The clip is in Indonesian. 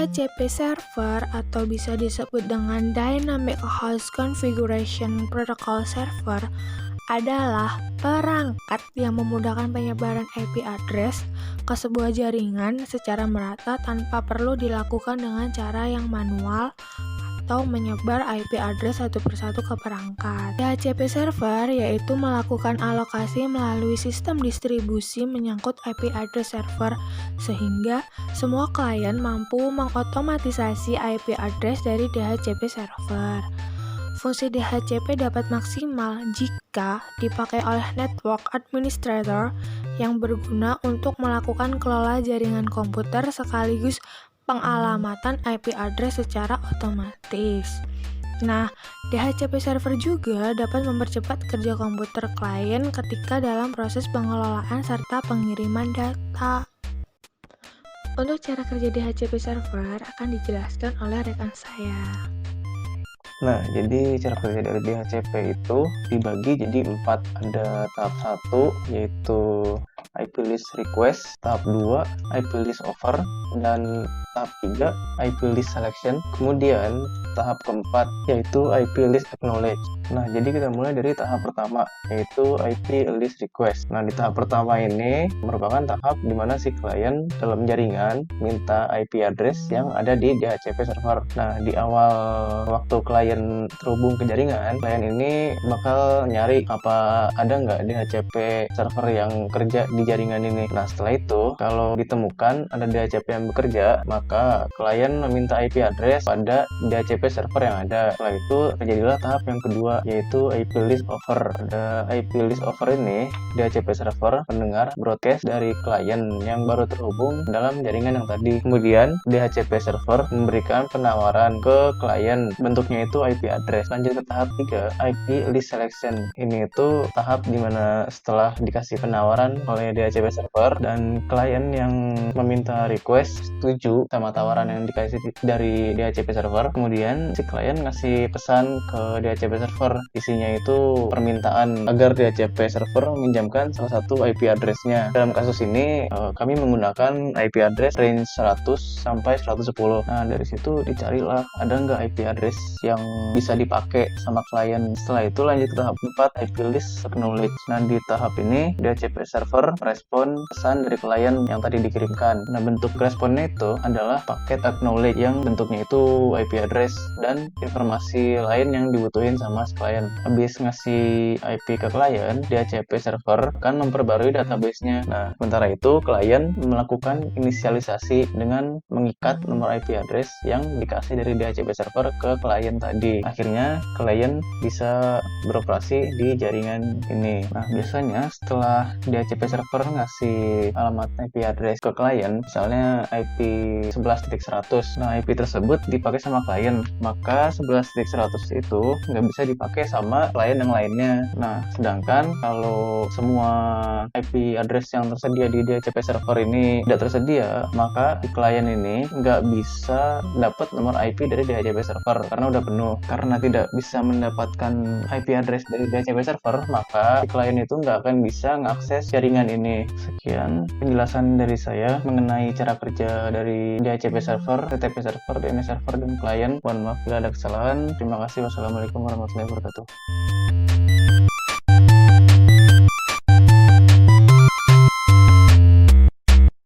DHCP server atau bisa disebut dengan Dynamic Host Configuration Protocol Server adalah perangkat yang memudahkan penyebaran IP address ke sebuah jaringan secara merata tanpa perlu dilakukan dengan cara yang manual atau menyebar IP address satu persatu ke perangkat. DHCP server yaitu melakukan alokasi melalui sistem distribusi menyangkut IP address server sehingga semua klien mampu mengotomatisasi IP address dari DHCP server. Fungsi DHCP dapat maksimal jika dipakai oleh network administrator yang berguna untuk melakukan kelola jaringan komputer sekaligus pengalamatan IP address secara otomatis. Nah, DHCP server juga dapat mempercepat kerja komputer klien ketika dalam proses pengelolaan serta pengiriman data. Untuk cara kerja DHCP server akan dijelaskan oleh rekan saya. Nah, jadi cara kerja dari DHCP itu dibagi jadi 4. Ada tahap 1 yaitu IP list request, tahap 2 IP list offer, dan tahap 3 IP list selection. Kemudian tahap keempat yaitu IP list acknowledge. Nah, jadi kita mulai dari tahap pertama yaitu IP list request. Nah, di tahap pertama ini merupakan tahap di mana si klien dalam jaringan minta IP address yang ada di DHCP server. Nah, di awal waktu klien terhubung ke jaringan, klien ini bakal nyari apa ada nggak DHCP server yang kerja di jaringan ini. Nah, setelah itu kalau ditemukan ada DHCP yang bekerja, maka klien meminta IP address pada DHCP server yang ada. Setelah itu terjadilah tahap yang kedua yaitu IP list offer. Pada IP list offer ini DHCP server mendengar broadcast dari klien yang baru terhubung dalam jaringan yang tadi. Kemudian DHCP server memberikan penawaran ke klien, bentuknya itu IP address. Lanjut ke tahap 3 IP list selection. Ini itu tahap dimana setelah dikasih penawaran oleh DHCP server dan klien yang meminta request setuju sama tawaran yang dikasih dari DHCP server, kemudian si klien ngasih pesan ke DHCP server. Isinya itu permintaan agar DHCP server meminjamkan salah satu IP address-nya. Dalam kasus ini kami menggunakan IP address range 100 sampai 110. Nah, dari situ dicarilah ada nggak IP address yang bisa dipakai sama klien. Setelah itu lanjut ke tahap 4 IP list acknowledge. Nah, di tahap ini DHCP server respon pesan dari klien yang tadi dikirimkan. Nah, bentuk responnya itu adalah paket acknowledge yang bentuknya itu IP address dan informasi lain yang dibutuhin sama klien. Habis ngasih IP ke klien, DHCP server akan memperbarui database-nya. Nah, sementara itu klien melakukan inisialisasi dengan mengikat nomor IP address yang dikasih dari DHCP server ke klien tadi. Akhirnya klien bisa beroperasi di jaringan ini. Nah, biasanya setelah DHCP server ngasih alamat IP address ke klien, misalnya IP 11.100. Nah, IP tersebut dipakai sama klien, maka 11.100 itu nggak bisa dipakai sama klien yang lainnya. Nah, sedangkan kalau semua IP address yang tersedia di DHCP server ini tidak tersedia, maka di klien ini nggak bisa dapat nomor IP dari DHCP server karena udah penuh. Karena tidak bisa mendapatkan IP address dari DHCP server, maka di klien itu nggak akan bisa mengakses jaringan ini. Sekian penjelasan dari saya mengenai cara kerja dari DHCP server, TTP server, DNS server, dan klien. Mohon maaf bila ada kesalahan. Terima kasih. Wassalamualaikum warahmatullahi wabarakatuh.